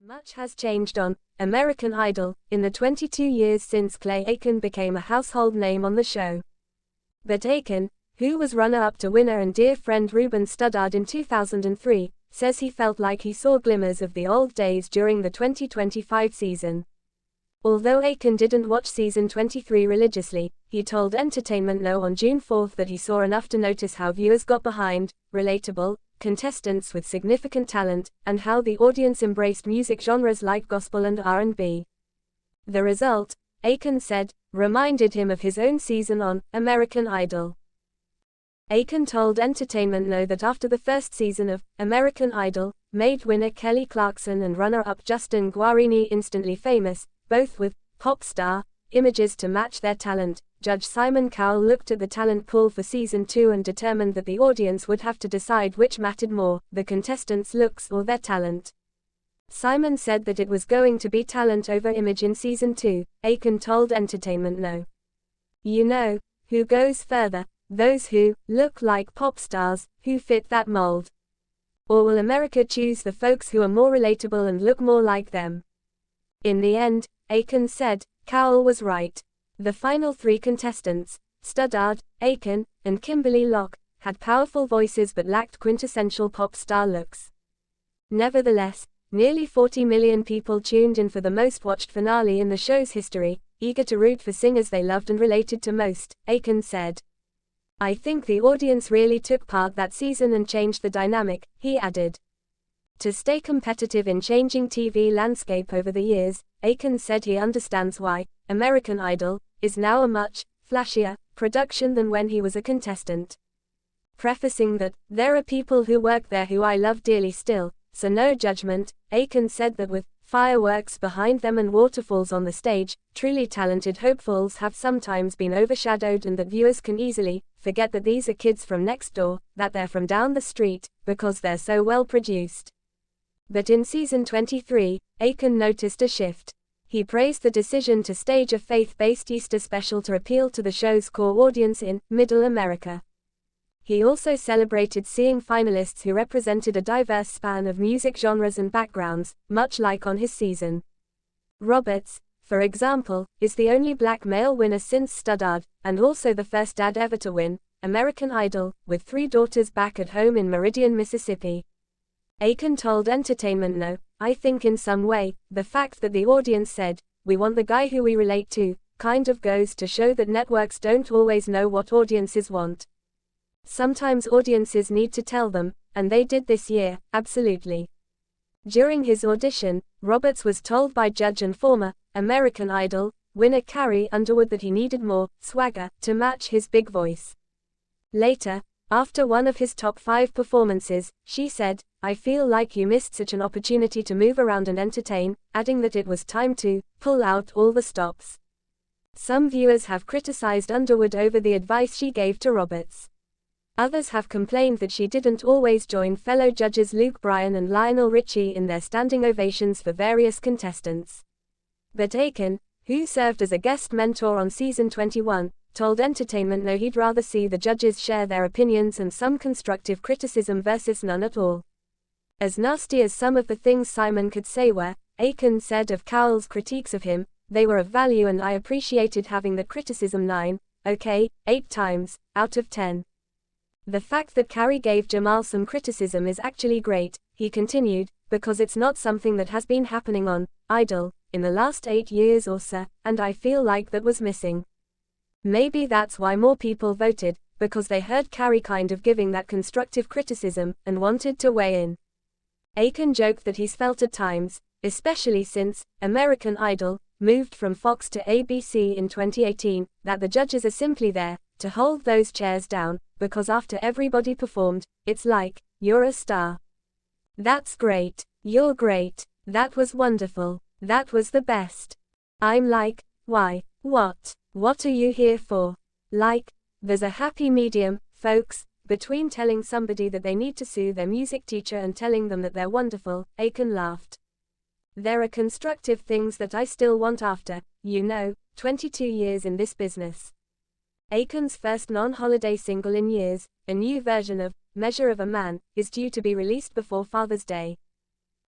Much has changed on American Idol in the 22 years since Clay Aiken became a household name on the show. But Aiken, who was runner-up to winner and dear friend Ruben Studdard in 2003, says he felt like he saw glimmers of the old days during the 2025 season. Although Aiken didn't watch season 23 religiously, he told Entertainment No on June 4 that he saw enough to notice how viewers got behind relatable contestants with significant talent, and how the audience embraced music genres like gospel and R&B. The result, Aiken said, reminded him of his own season on American Idol. Aiken told Entertainment No that after the first season of American Idol made winner Kelly Clarkson and runner-up Justin Guarini instantly famous, both with pop star images to match their talent, Judge Simon Cowell looked at the talent pool for season 2 and determined that the audience would have to decide which mattered more, the contestants' looks or their talent. Simon said that it was going to be talent over image in season 2, Aiken told Entertainment No. You know, who goes further? Those who look like pop stars, who fit that mold. Or will America choose the folks who are more relatable and look more like them? In the end, Aiken said, Cowell was right. The final 3 contestants, Studdard, Aiken, and Kimberly Locke, had powerful voices but lacked quintessential pop star looks. Nevertheless, nearly 40 million people tuned in for the most watched finale in the show's history, eager to root for singers they loved and related to most, Aiken said. I think the audience really took part that season and changed the dynamic, he added. To stay competitive in changing TV landscape over the years, Aiken said he understands why American Idol is now a much flashier production than when he was a contestant. Prefacing that, there are people who work there who I love dearly still, so no judgment, Aiken said that with fireworks behind them and waterfalls on the stage, truly talented hopefuls have sometimes been overshadowed and that viewers can easily forget that these are kids from next door, that they're from down the street, because they're so well produced. But in season 23, Aiken noticed a shift. He praised the decision to stage a faith-based Easter special to appeal to the show's core audience in Middle America. He also celebrated seeing finalists who represented a diverse span of music genres and backgrounds, much like on his season. Roberts, for example, is the only black male winner since Studdard, and also the first dad ever to win American Idol, with 3 daughters back at home in Meridian, Mississippi. Aiken told Entertainment No, I think in some way, the fact that the audience said, we want the guy who we relate to, kind of goes to show that networks don't always know what audiences want. Sometimes audiences need to tell them, and they did this year, absolutely. During his audition, Roberts was told by judge and former American Idol winner Carrie Underwood that he needed more swagger to match his big voice. Later, after one of his top 5 performances, she said, I feel like you missed such an opportunity to move around and entertain, adding that it was time to pull out all the stops. Some viewers have criticized Underwood over the advice she gave to Roberts. Others have complained that she didn't always join fellow judges Luke Bryan and Lionel Richie in their standing ovations for various contestants. But Aiken, who served as a guest mentor on season 21, told Entertainment No he'd rather see the judges share their opinions and some constructive criticism versus none at all. As nasty as some of the things Simon could say were, Aiken said of Cowell's critiques of him, they were of value and I appreciated having the criticism 8 times, out of 10. The fact that Carrie gave Jamal some criticism is actually great, he continued, because it's not something that has been happening on Idol in the last 8 years or so, and I feel like that was missing. Maybe that's why more people voted, because they heard Carrie kind of giving that constructive criticism, and wanted to weigh in. Aiken joked that he's felt at times, especially since American Idol moved from Fox to ABC in 2018, that the judges are simply there to hold those chairs down, because after everybody performed, it's like, you're a star. That's great. You're great. That was wonderful. That was the best. I'm like, why? What are you here for? Like, there's a happy medium, folks, between telling somebody that they need to sue their music teacher and telling them that they're wonderful, Aiken laughed. There are constructive things that I still want after, 22 years in this business. Aiken's first non-holiday single in years, a new version of Measure of a Man, is due to be released before Father's Day.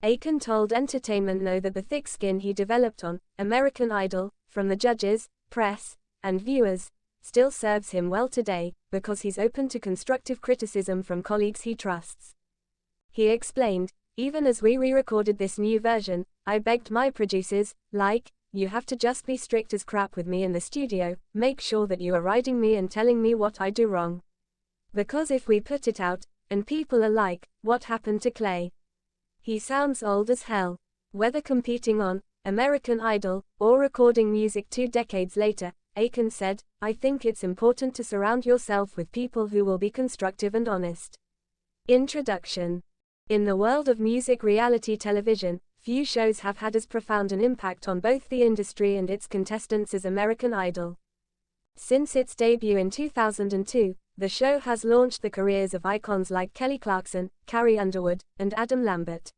Aiken told Entertainment No that the thick skin he developed on American Idol, from the judges, press, and viewers, still serves him well today, because he's open to constructive criticism from colleagues he trusts. He explained, "Even as we re-recorded this new version, I begged my producers, you have to just be strict as crap with me in the studio, make sure that you are riding me and telling me what I do wrong. Because if we put it out, and people are like, what happened to Clay? He sounds old as hell." Whether competing on American Idol or recording music 2 decades later, Aiken said, "I think it's important to surround yourself with people who will be constructive and honest." Introduction. In the world of music reality television, few shows have had as profound an impact on both the industry and its contestants as American Idol. Since its debut in 2002, the show has launched the careers of icons like Kelly Clarkson, Carrie Underwood, and Adam Lambert.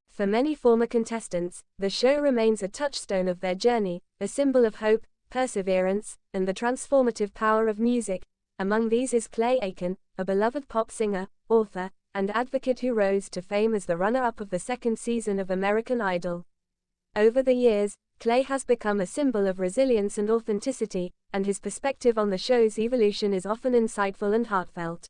For many former contestants, the show remains a touchstone of their journey, a symbol of hope, perseverance, and the transformative power of music. Among these is Clay Aiken, a beloved pop singer, author, and advocate who rose to fame as the runner-up of the 2nd season of American Idol. Over the years, Clay has become a symbol of resilience and authenticity, and his perspective on the show's evolution is often insightful and heartfelt.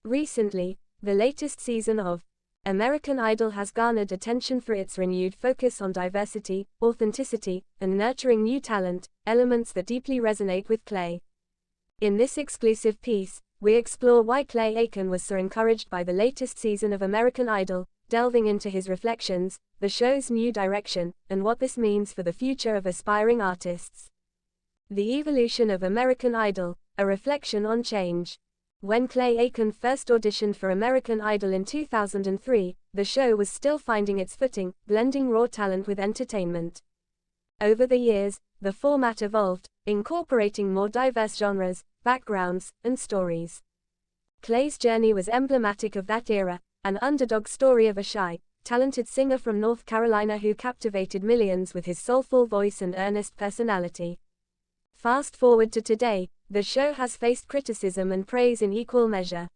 Recently, the latest season of American Idol has garnered attention for its renewed focus on diversity, authenticity, and nurturing new talent, elements that deeply resonate with Clay. In this exclusive piece, we explore why Clay Aiken was so encouraged by the latest season of American Idol, delving into his reflections, the show's new direction, and what this means for the future of aspiring artists. The evolution of American Idol, a reflection on change. When Clay Aiken first auditioned for American Idol in 2003, the show was still finding its footing, blending raw talent with entertainment. Over the years, the format evolved, incorporating more diverse genres, backgrounds, and stories. Clay's journey was emblematic of that era, an underdog story of a shy, talented singer from North Carolina who captivated millions with his soulful voice and earnest personality. Fast forward to today, the show has faced criticism and praise in equal measure.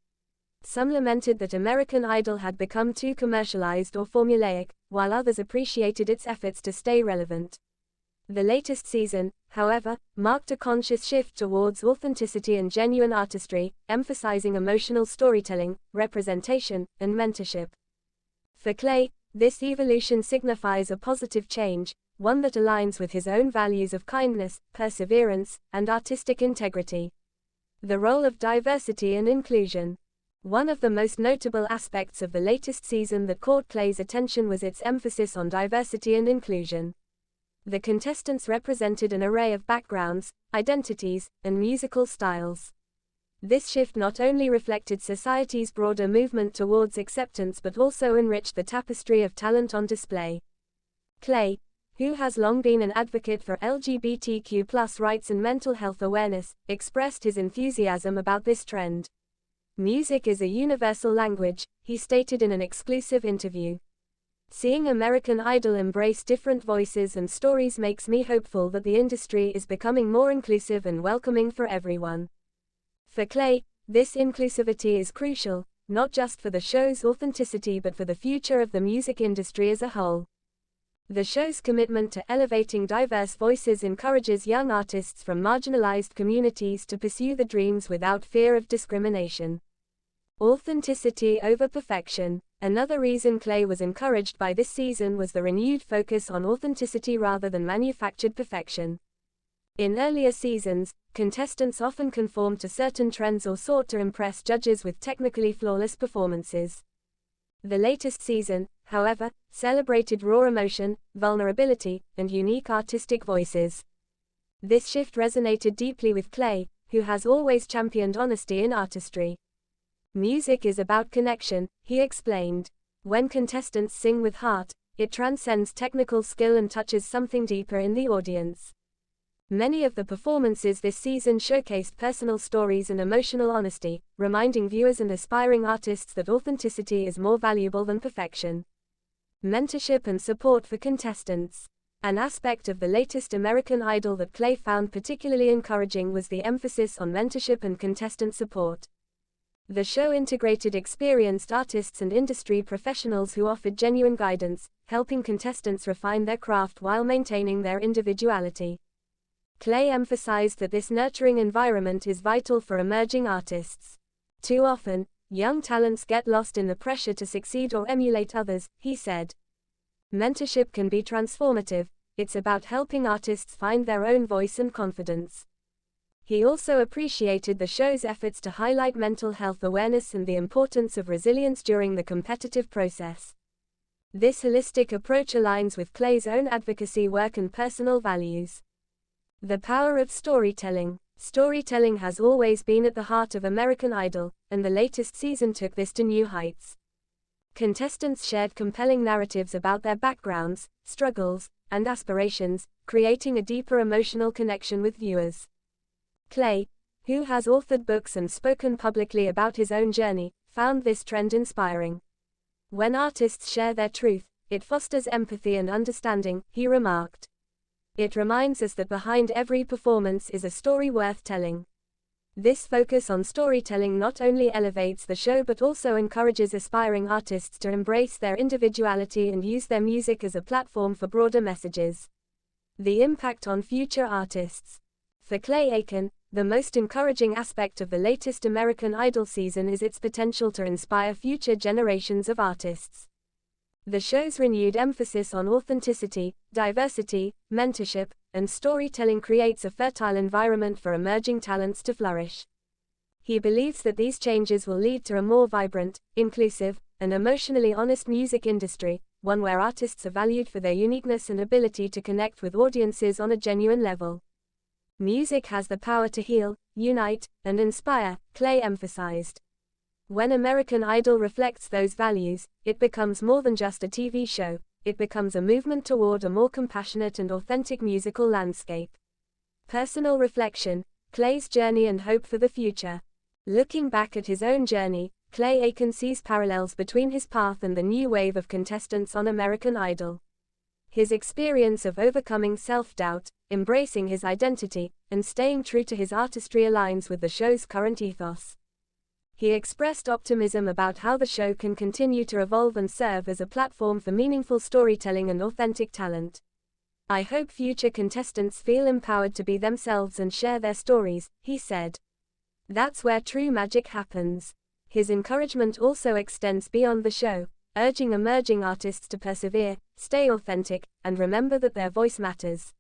Some lamented that American Idol had become too commercialized or formulaic, while others appreciated its efforts to stay relevant. The latest season, however, marked a conscious shift towards authenticity and genuine artistry, emphasizing emotional storytelling, representation, and mentorship. For Clay, this evolution signifies a positive change, one that aligns with his own values of kindness, perseverance, and artistic integrity. The role of diversity and inclusion. One of the most notable aspects of the latest season that caught Clay's attention was its emphasis on diversity and inclusion. The contestants represented an array of backgrounds, identities, and musical styles. This shift not only reflected society's broader movement towards acceptance but also enriched the tapestry of talent on display. Clay, who has long been an advocate for LGBTQ+ rights and mental health awareness, expressed his enthusiasm about this trend. "Music is a universal language," he stated in an exclusive interview. "Seeing American Idol embrace different voices and stories makes me hopeful that the industry is becoming more inclusive and welcoming for everyone." For Clay, this inclusivity is crucial, not just for the show's authenticity but for the future of the music industry as a whole. The show's commitment to elevating diverse voices encourages young artists from marginalized communities to pursue their dreams without fear of discrimination. Authenticity over perfection. Another reason Clay was encouraged by this season was the renewed focus on authenticity rather than manufactured perfection. In earlier seasons, contestants often conformed to certain trends or sought to impress judges with technically flawless performances. The latest season, however, celebrated raw emotion, vulnerability, and unique artistic voices. This shift resonated deeply with Clay, who has always championed honesty in artistry. "Music is about connection," he explained. "When contestants sing with heart, it transcends technical skill and touches something deeper in the audience." Many of the performances this season showcased personal stories and emotional honesty, reminding viewers and aspiring artists that authenticity is more valuable than perfection. Mentorship and support for contestants. An aspect of the latest American Idol that Clay found particularly encouraging was the emphasis on mentorship and contestant support. The show integrated experienced artists and industry professionals who offered genuine guidance, helping contestants refine their craft while maintaining their individuality. Clay emphasized that this nurturing environment is vital for emerging artists. Too often, young talents get lost in the pressure to succeed or emulate others, he said. Mentorship can be transformative. It's about helping artists find their own voice and confidence. He also appreciated the show's efforts to highlight mental health awareness and the importance of resilience during the competitive process. This holistic approach aligns with Clay's own advocacy work and personal values. The power of storytelling. Storytelling has always been at the heart of American Idol, and the latest season took this to new heights. Contestants shared compelling narratives about their backgrounds, struggles, and aspirations, creating a deeper emotional connection with viewers. Clay, who has authored books and spoken publicly about his own journey, found this trend inspiring. When artists share their truth, it fosters empathy and understanding, he remarked. It reminds us that behind every performance is a story worth telling. This focus on storytelling not only elevates the show but also encourages aspiring artists to embrace their individuality and use their music as a platform for broader messages. The impact on future artists. For Clay Aiken, the most encouraging aspect of the latest American Idol season is its potential to inspire future generations of artists. The show's renewed emphasis on authenticity, diversity, mentorship, and storytelling creates a fertile environment for emerging talents to flourish. He believes that these changes will lead to a more vibrant, inclusive, and emotionally honest music industry, one where artists are valued for their uniqueness and ability to connect with audiences on a genuine level. Music has the power to heal, unite, and inspire, Clay emphasized. When American Idol reflects those values, it becomes more than just a TV show, it becomes a movement toward a more compassionate and authentic musical landscape. Personal reflection, Clay's journey and hope for the future. Looking back at his own journey, Clay Aiken sees parallels between his path and the new wave of contestants on American Idol. His experience of overcoming self-doubt, embracing his identity, and staying true to his artistry aligns with the show's current ethos. He expressed optimism about how the show can continue to evolve and serve as a platform for meaningful storytelling and authentic talent. I hope future contestants feel empowered to be themselves and share their stories, he said. That's where true magic happens. His encouragement also extends beyond the show, urging emerging artists to persevere, stay authentic, and remember that their voice matters.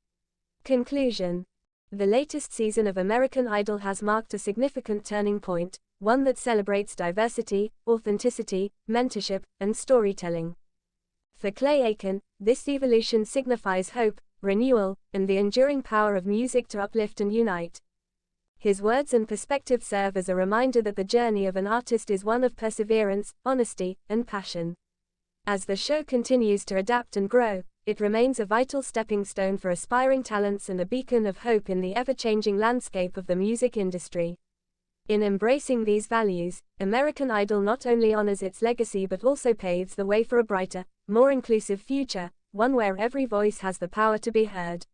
Conclusion. The latest season of American Idol has marked a significant turning point, one that celebrates diversity, authenticity, mentorship, and storytelling. For Clay Aiken, this evolution signifies hope, renewal, and the enduring power of music to uplift and unite. His words and perspective serve as a reminder that the journey of an artist is one of perseverance, honesty, and passion. As the show continues to adapt and grow, it remains a vital stepping stone for aspiring talents and a beacon of hope in the ever-changing landscape of the music industry. In embracing these values, American Idol not only honors its legacy but also paves the way for a brighter, more inclusive future, one where every voice has the power to be heard.